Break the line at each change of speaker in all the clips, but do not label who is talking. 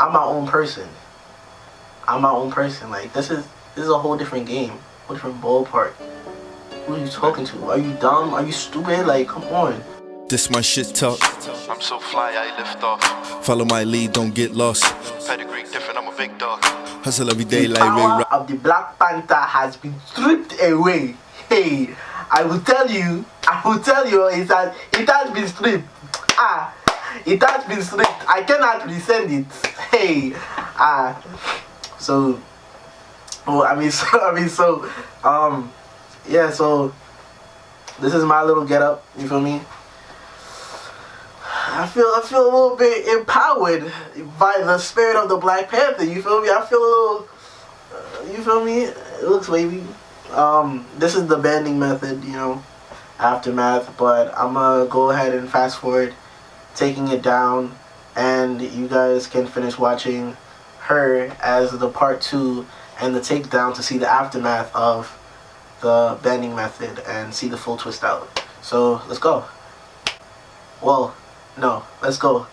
I'm my own person. I'm my own person. Like this is a whole different game, whole different ballpark. Who are you talking to? Are you dumb? Are you stupid? Like, come on.
This my shit talk.
I'm so fly, I lift off.
Follow my lead, don't get lost.
Pedigree different, I'm a big dog.
Hustle every day
The
like Ray
power of the Black Panther has been stripped away. Hey, I will tell you, it has been stripped. It has been stripped. I cannot resend it. Hey, so, yeah, so this is my little get up, you feel me? I feel a little bit empowered by the spirit of the Black Panther, you feel me? I feel a little, you feel me? It looks wavy. This is the banding method, you know, aftermath, but I'm gonna go ahead and fast forward, taking it down, and you guys can finish watching her as the part 2 and the takedown to see the aftermath of the banding method and see the full twist out. So let's go. Well, no, let's go.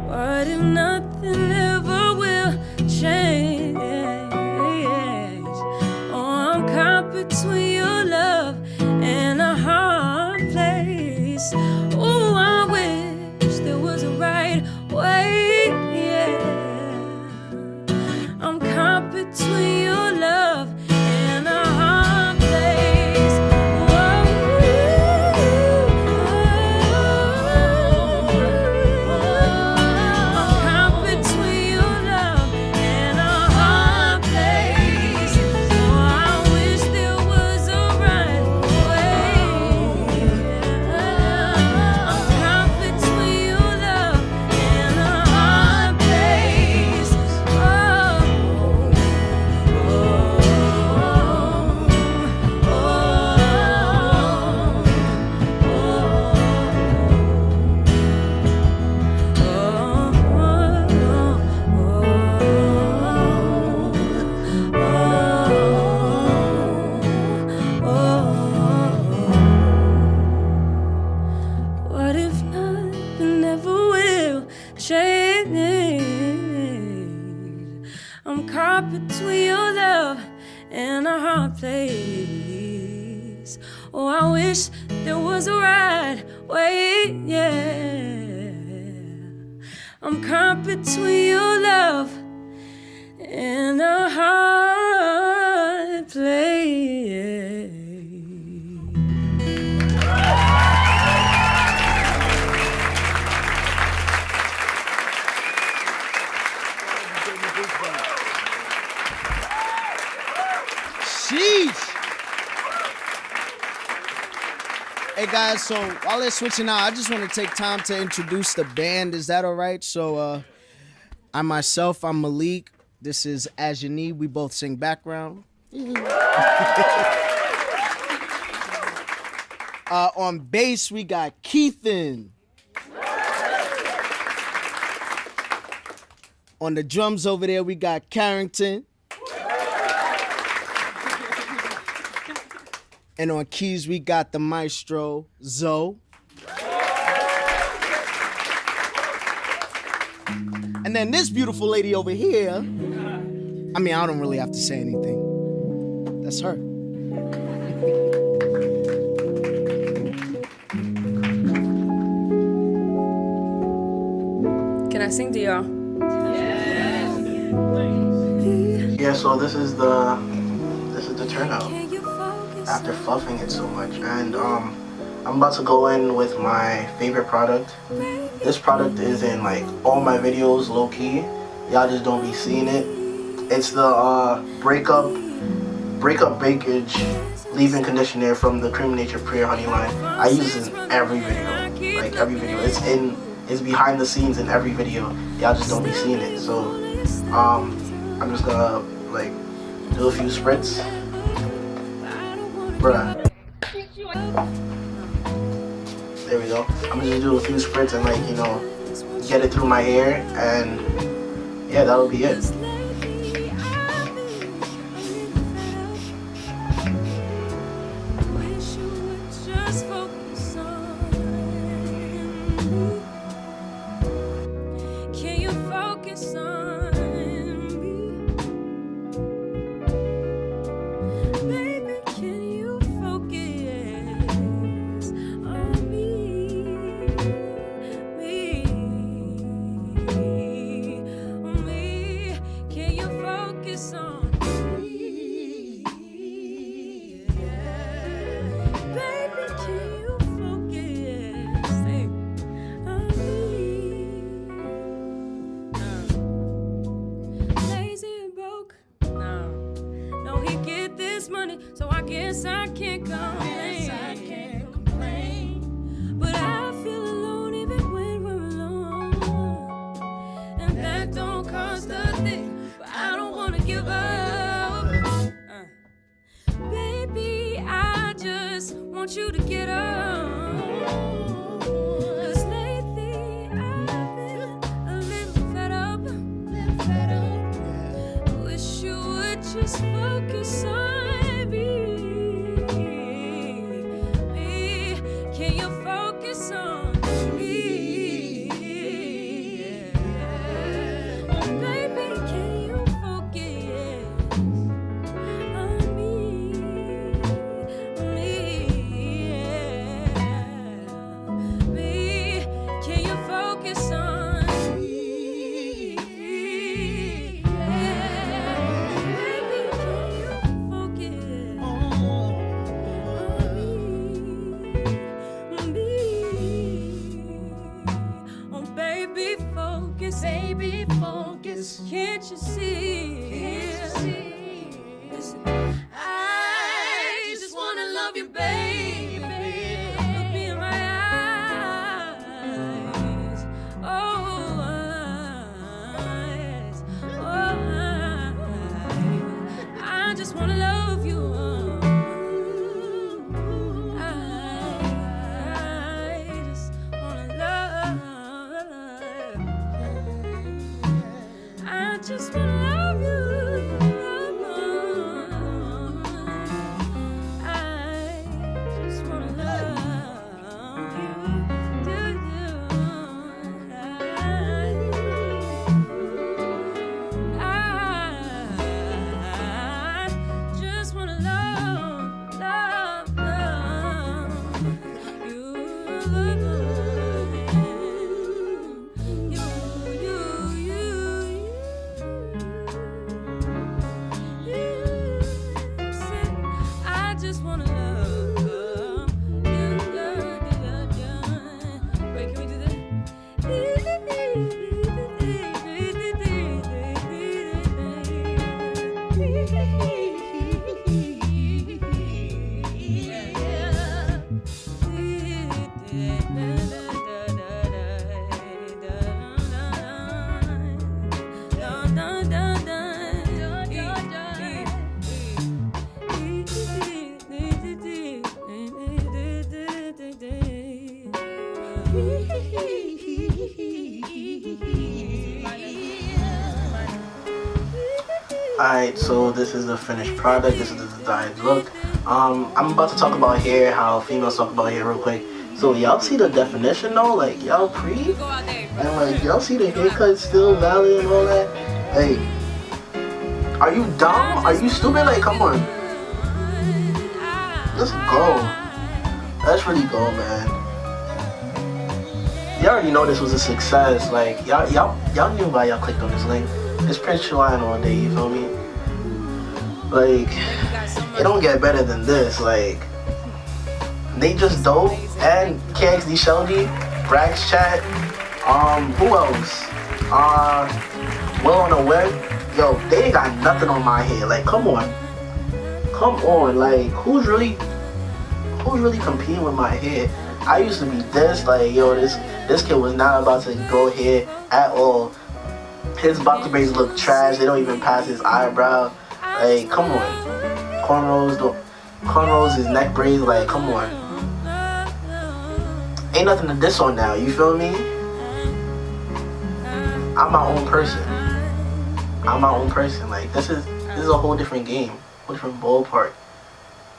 What if nothing ever will change? Oh, I'm caught between your love and a hard place. Oh, I wish there was a right way. Yeah, I'm caught between your love and a hard place. I'm caught between your love and a hard place. Oh, I wish there was a right way. I'm caught between your love and a hard place. What if nothing ever will change? I'm caught between your love and a hard place. Oh, I wish there was a right way, yeah. I'm caught between your love and a hard place.
Sheesh. Hey guys, so while they're switching out, I just want to take time to introduce the band. Is that all right? So I'm Malik. This is Ajani. We both sing background. On bass, we got Keithan. On the drums over there, we got Carrington. And on keys, we got the maestro, Zoe. And then this beautiful lady over here, I mean, I don't really have to say anything. That's her.
Can I sing to y'all?
Yeah, so this is the turnout after fluffing it so much, and I'm about to go in with my favorite product. This product is in like all my videos low-key, y'all just don't be seeing it. It's the breakup breakage leave-in conditioner from the Cream Nature Prayer Honey line. I use this in every video, like every video. It's behind the scenes in every video, y'all just don't be seeing it. So I'm just gonna like do a few spritz. Bruh. There we go. I'm gonna just do a few spritz and, like, you know, get it through my hair, and yeah, that'll be it.
want you to get up. 'Cause lately I've been a little fed up. Wish you would just focus on me. Can you focus on me? Baby, can you focus on me? Can you focus on me? Baby, can you focus on me? Oh, baby, focus. Baby, focus. Can't you see? Listen, I just wanna love you, baby. Look me in my eyes. Oh, eyes. Oh, eyes. I just wanna love you. I just wanna love. I just wanna love you. I just wanna love you. Do you? I just wanna love you. I just wanna love you. Wait, can we do that?
Alright, so this is the finished product. This is the desired look. I'm about to talk about hair, how females talk about hair real quick. So y'all see the definition though? Like y'all pre? And like y'all see the haircut still valid and all that? Like, are you dumb? Are you stupid? Like, come on. Let's go. Let's really go, man. Y'all already know this was a success. Like y'all knew why y'all clicked on this link. It's Prince Chillin all day, you feel me? Like, it don't get better than this. Like, they just dope. And KXD Shelby, Brax Chat, who else? Will on the Web. Yo, they ain't got nothing on my head. Like, come on. Like, who's really competing with my hair? I used to be this, like, yo, this kid was not about to grow hair at all. His box braids look trash. They don't even pass his eyebrow. Like, come on. Cornrows, his neck braids. Like, come on. Ain't nothing to diss on now. You feel me? I'm my own person. Like, this is a whole different game, whole different ballpark.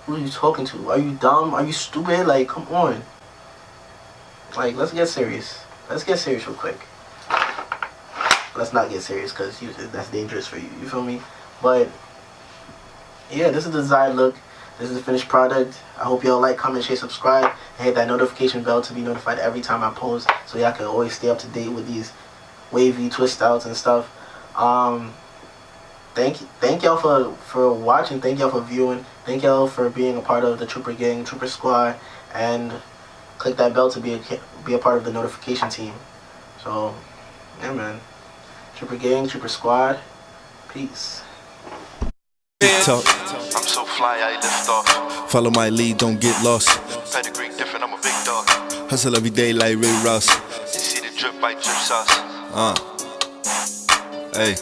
Who are you talking to? Are you dumb? Are you stupid? Like, come on. Like, let's get serious. Let's get serious real quick. Let's not get serious because that's dangerous for you. You feel me? But yeah, this is the desired look. This is the finished product. I hope y'all like, comment, share, subscribe, and hit that notification bell to be notified every time I post, so y'all can always stay up to date with these wavy twist outs and stuff. Thank y'all for watching. Thank y'all for viewing. Thank y'all for being a part of the Trooper Gang, Trooper Squad, and click that bell to be a part of the notification team. So yeah, man. Trooper Gang, Trooper Squad, peace.
Talk.
I'm so fly, I lift off.
Follow my lead, don't get lost.
Pedigree different, I'm a big dog.
Hustle every day like Ray Ross.
You see the drip by drip sauce.
Hey.